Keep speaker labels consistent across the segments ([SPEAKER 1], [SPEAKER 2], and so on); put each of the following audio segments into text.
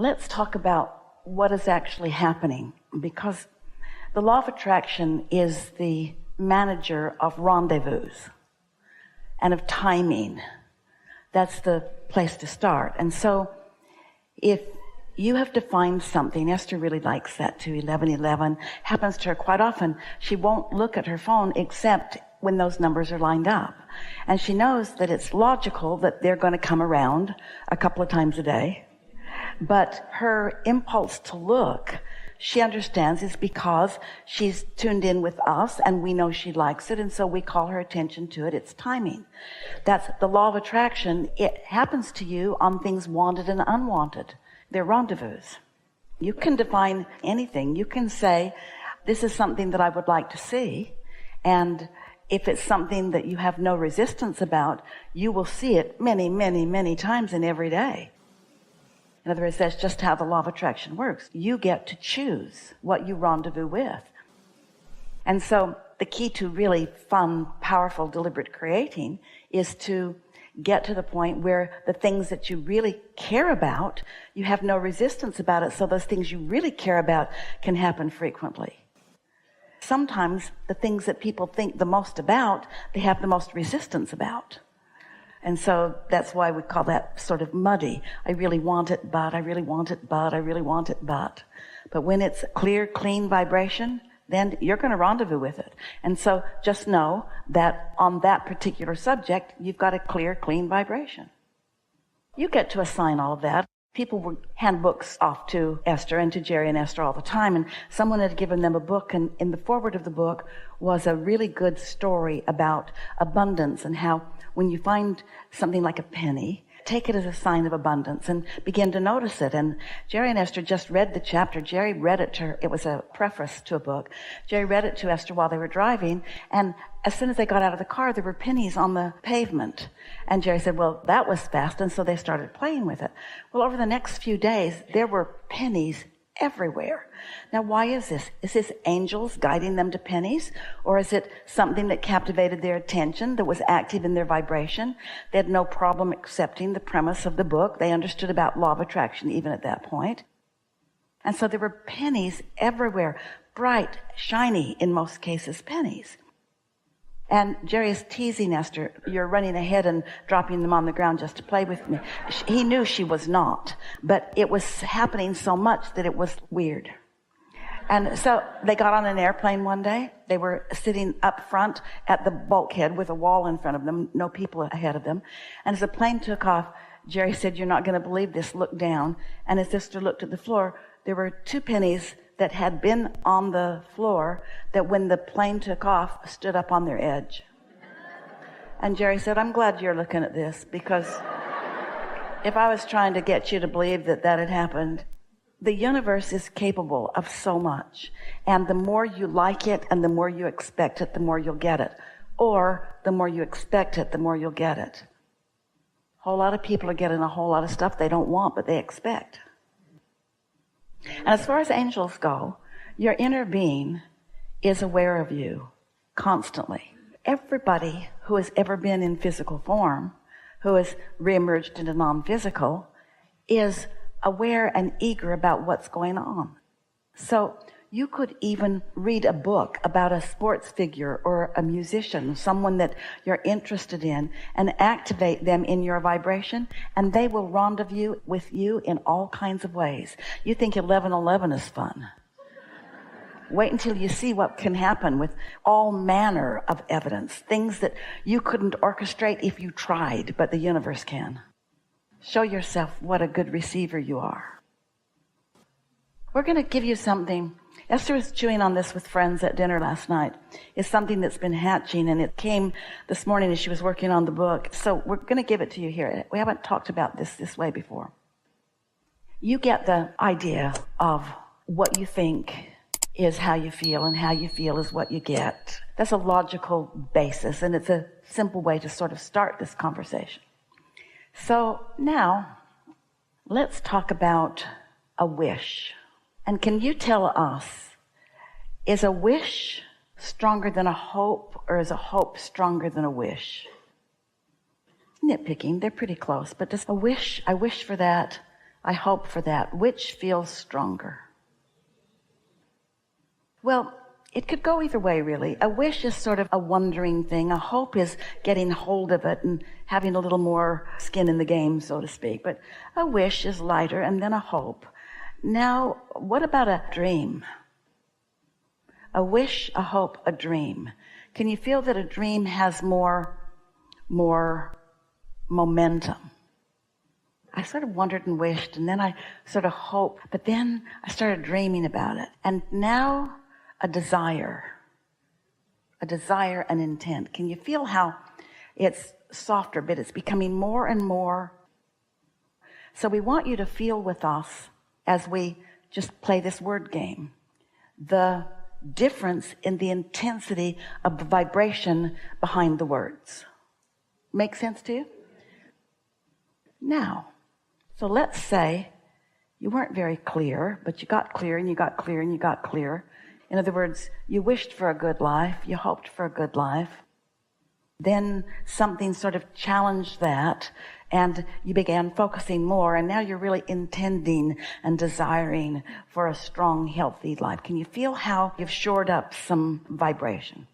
[SPEAKER 1] let's talk about what is actually happening, because the law of attraction is the manager of rendezvous and of timing. That's the place to start. And so if you have defined something, Esther really likes that too, 1111, happens to her quite often. She won't look at her phone except when those numbers are lined up. And she knows that it's logical that they're going to come around a couple of times a day. But her impulse to look, she understands, is because she's tuned in with us and we know she likes it, and so we call her attention to it. It's timing. That's the law of attraction. It happens to you on things wanted and unwanted. They're rendezvous. You can define anything. You can say, this is something that I would like to see, and if it's something that you have no resistance about, you will see it many, many, many times in every day. In other words, that's just how the law of attraction works. You get to choose what you rendezvous with. And so the key to really fun, powerful, deliberate creating is to get to the point where the things that you really care about, you have no resistance about it, so those things you really care about can happen frequently. Sometimes the things that people think the most about, they have the most resistance about. And so that's why we call that sort of muddy. I really want it, but I really want it, but I really want it, but. But when it's clear, clean vibration, then you're going to rendezvous with it. And so just know that on that particular subject, you've got a clear, clean vibration. You get to assign all of that. People would hand books off to Esther and to Jerry and Esther all the time, and someone had given them a book, and in the foreword of the book was a really good story about abundance and how when you find something like a penny, take it as a sign of abundance and begin to notice it. And Jerry and Esther just read the chapter. Jerry read it to her. It was a preface to a book. Jerry read it to Esther while they were driving, and as soon as they got out of the car, there were pennies on the pavement. And Jerry said, well, that was fast, and so they started playing with it. Well, over the next few days, there were pennies everywhere. Now, why is this? Is this angels guiding them to pennies? Or is it something that captivated their attention, that was active in their vibration? They had no problem accepting the premise of the book. They understood about law of attraction even at that point. And so there were pennies everywhere, bright, shiny, in most cases, pennies. And Jerry is teasing Esther, you're running ahead and dropping them on the ground just to play with me. He knew she was not, but it was happening so much that it was weird. And so they got on an airplane one day. They were sitting up front at the bulkhead with a wall in front of them, no people ahead of them. And as the plane took off, Jerry said, you're not going to believe this, look down. And his sister looked at the floor. There were 2 pennies that had been on the floor that when the plane took off stood up on their edge. And Jerry said, I'm glad you're looking at this, because if I was trying to get you to believe that that had happened, the universe is capable of so much. And the more you like it and the more you expect it, the more you'll get it. Or the more you expect it, the more you'll get it. A whole lot of people are getting a whole lot of stuff they don't want, but they expect. And as far as angels go, your inner being is aware of you constantly. Everybody who has ever been in physical form, who has reemerged into non-physical, is aware and eager about what's going on. So you could even read a book about a sports figure or a musician, someone that you're interested in, and activate them in your vibration, and they will rendezvous with you in all kinds of ways. You think 1111 is fun. Wait until you see what can happen with all manner of evidence, things that you couldn't orchestrate if you tried, but the universe can. Show yourself what a good receiver you are. We're going to give you something. Esther was chewing on this with friends at dinner last night. It's something that's been hatching, and it came this morning as she was working on the book. So we're going to give it to you here. We haven't talked about this way before. You get the idea of what you think is how you feel, and how you feel is what you get. That's a logical basis, and it's a simple way to sort of start this conversation. So now, let's talk about a wish. And can you tell us, is a wish stronger than a hope, or is a hope stronger than a wish? Nitpicking, they're pretty close, but just a wish, I wish for that. I hope for that. Which feels stronger? Well, it could go either way, really. A wish is sort of a wondering thing. A hope is getting hold of it and having a little more skin in the game, so to speak. But a wish is lighter, and then a hope. Now, what about a dream? A wish, a hope, a dream. Can you feel that a dream has more momentum? I sort of wondered and wished, and then I sort of hoped, but then I started dreaming about it. And now a desire, an intent. Can you feel how it's softer, but it's becoming more and more? So we want you to feel with us as we just play this word game, the difference in the intensity of the vibration behind the words. Make sense to you? Now, so let's say you weren't very clear, but you got clear and you got clear and you got clear. In other words, you wished for a good life, you hoped for a good life. Then something sort of challenged that, and you began focusing more, and now you're really intending and desiring for a strong, healthy life. Can you feel how you've shored up some vibration?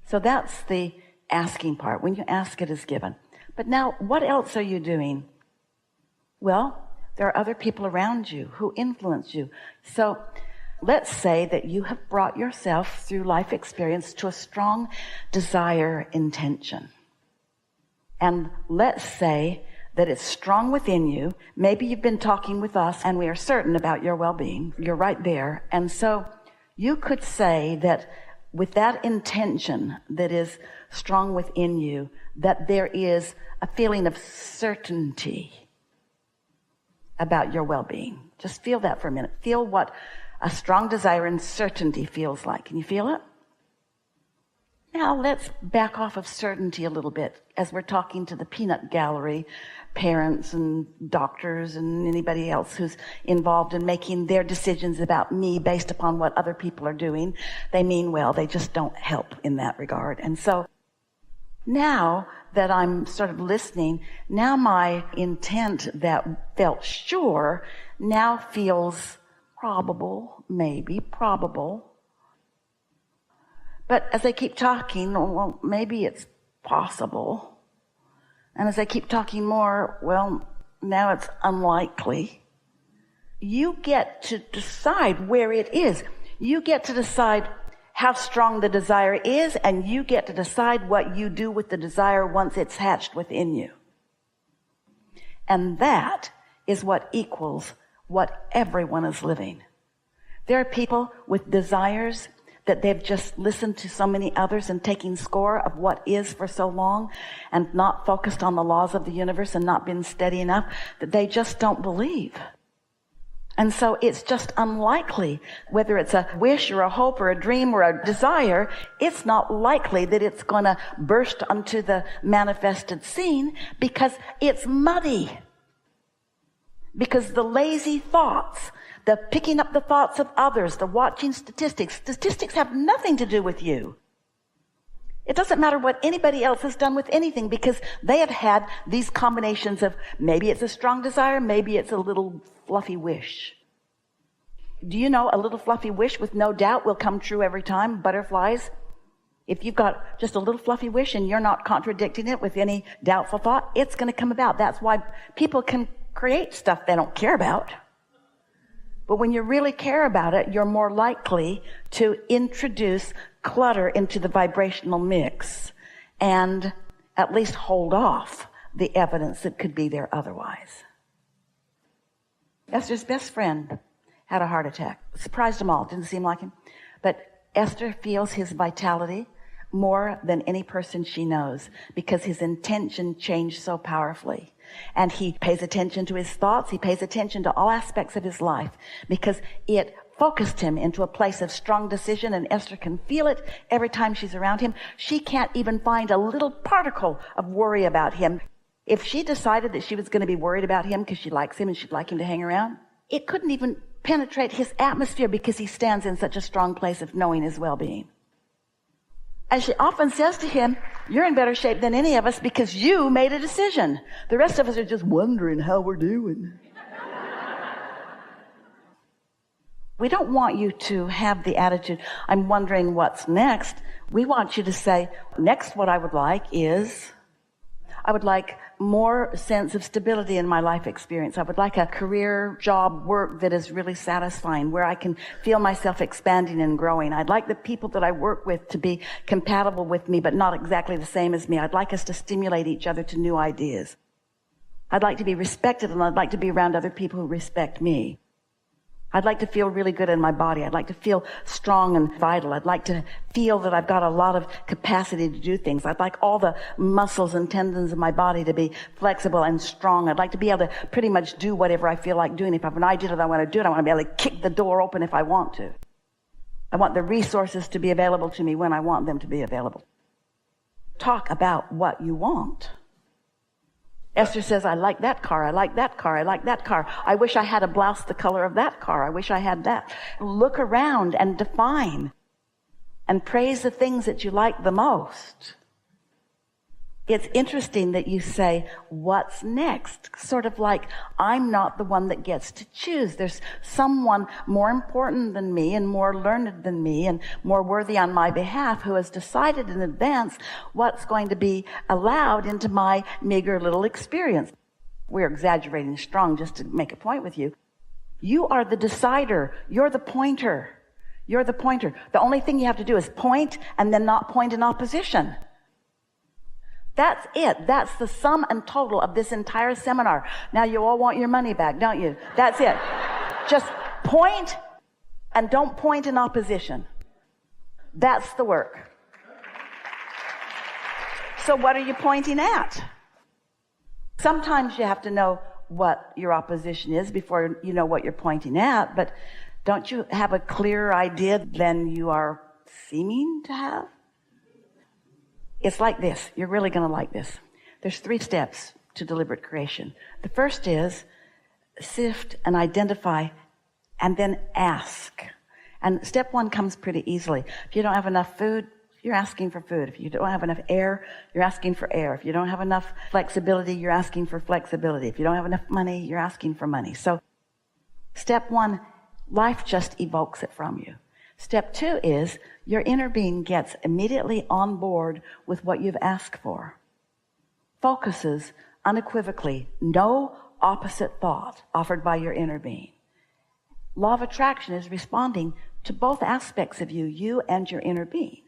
[SPEAKER 1] So that's the asking part. When you ask, it is given. But now, what else are you doing? Well, there are other people around you who influence you. So let's say that you have brought yourself through life experience to a strong desire intention. And let's say that it's strong within you. Maybe you've been talking with us and we are certain about your well-being. You're right there. And so you could say that with that intention that is strong within you, that there is a feeling of certainty about your well-being. Just feel that for a minute. Feel what a strong desire and certainty feels like. Can you feel it? Now let's back off of certainty a little bit as we're talking to the peanut gallery, parents and doctors and anybody else who's involved in making their decisions about me based upon what other people are doing. They mean well, they just don't help in that regard. And so now that I'm sort of listening, now my intent that felt sure now feels probable, maybe probable. But as I keep talking, well, maybe it's possible. And as I keep talking more, well, now it's unlikely. You get to decide where it is. You get to decide how strong the desire is, and you get to decide what you do with the desire once it's hatched within you. And that is what equals what everyone is living. There are people with desires that they've just listened to so many others and taking score of what is for so long and not focused on the laws of the universe and not been steady enough that they just don't believe. And so it's just unlikely, whether it's a wish or a hope or a dream or a desire, it's not likely that it's going to burst onto the manifested scene because it's muddy. Because the lazy thoughts, the picking up the thoughts of others, the watching statistics have nothing to do with you. It doesn't matter what anybody else has done with anything because they have had these combinations of maybe it's a strong desire, maybe it's a little fluffy wish. Do you know a little fluffy wish with no doubt will come true every time? Butterflies. If you've got just a little fluffy wish and you're not contradicting it with any doubtful thought, it's going to come about. That's why people can create stuff they don't care about. But when you really care about it, you're more likely to introduce clutter into the vibrational mix and at least hold off the evidence that could be there otherwise. Esther's best friend had a heart attack. Surprised them all. Didn't seem like him. But Esther feels his vitality more than any person she knows because his intention changed so powerfully. And he pays attention to his thoughts. He pays attention to all aspects of his life because it focused him into a place of strong decision, and Esther can feel it every time she's around him. She can't even find a little particle of worry about him. If she decided that she was going to be worried about him because she likes him and she'd like him to hang around, it couldn't even penetrate his atmosphere because he stands in such a strong place of knowing his well-being. And she often says to him, you're in better shape than any of us because you made a decision. The rest of us are just wondering how we're doing. We don't want you to have the attitude, I'm wondering what's next. We want you to say, next what I would like is, I would like more sense of stability in my life experience. I would like a career, job, work that is really satisfying, where I can feel myself expanding and growing. I'd like the people that I work with to be compatible with me, but not exactly the same as me. I'd like us to stimulate each other to new ideas. I'd like to be respected, and I'd like to be around other people who respect me. I'd like to feel really good in my body. I'd like to feel strong and vital. I'd like to feel that I've got a lot of capacity to do things. I'd like all the muscles and tendons of my body to be flexible and strong. I'd like to be able to pretty much do whatever I feel like doing. If I have an idea that I want to do it, I want to be able to kick the door open if I want to. I want the resources to be available to me when I want them to be available. Talk about what you want. Esther says, I like that car, I like that car, I like that car. I wish I had a blouse the color of that car. I wish I had that. Look around and define and praise the things that you like the most. It's interesting that you say, what's next? Sort of like, I'm not the one that gets to choose. There's someone more important than me and more learned than me and more worthy on my behalf who has decided in advance what's going to be allowed into my meager little experience. We're exaggerating strong just to make a point with you. You are the decider. You're the pointer. You're the pointer. The only thing you have to do is point and then not point in opposition. That's it. That's the sum and total of this entire seminar. Now you all want your money back, don't you? That's it. Just point and don't point in opposition. That's the work. So what are you pointing at? Sometimes you have to know what your opposition is before you know what you're pointing at, but don't you have a clearer idea than you are seeming to have? It's like this. You're really going to like this. There's 3 steps to deliberate creation. The first is sift and identify and then ask. And step 1 comes pretty easily. If you don't have enough food, you're asking for food. If you don't have enough air, you're asking for air. If you don't have enough flexibility, you're asking for flexibility. If you don't have enough money, you're asking for money. So step 1, life just evokes it from you. Step 2 is your inner being gets immediately on board with what you've asked for. Focuses unequivocally, no opposite thought offered by your inner being. Law of attraction is responding to both aspects of you and your inner being.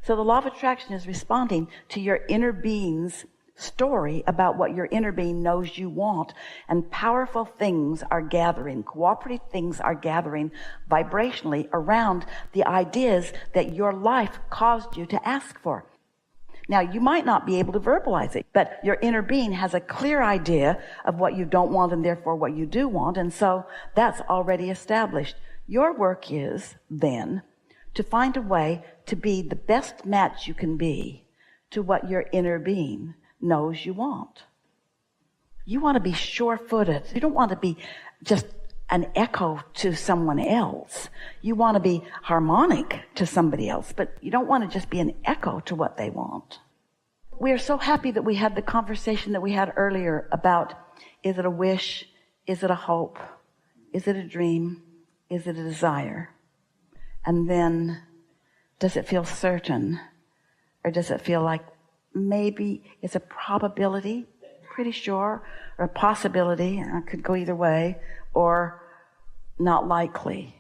[SPEAKER 1] So the law of attraction is responding to your inner being's story about what your inner being knows you want, and powerful things are gathering, cooperative things are gathering vibrationally around the ideas that your life caused you to ask for. Now, you might not be able to verbalize it, but your inner being has a clear idea of what you don't want and therefore what you do want, and so that's already established. Your work is then to find a way to be the best match you can be to what your inner being knows you want. You want to be sure-footed. You don't want to be just an echo to someone else. You want to be harmonic to somebody else, but you don't want to just be an echo to what they want. We are so happy that we had the conversation that we had earlier about, is it a wish? Is it a hope? Is it a dream? Is it a desire? And then, does it feel certain? Or does it feel like maybe it's a probability, pretty sure, or a possibility, it could go either way, or not likely?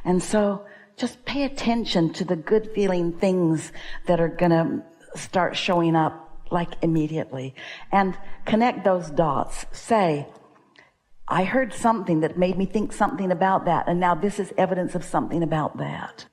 [SPEAKER 1] And so just pay attention to the good feeling things that are going to start showing up like immediately, and connect those dots. Say, I heard something that made me think something about that, and now this is evidence of something about that.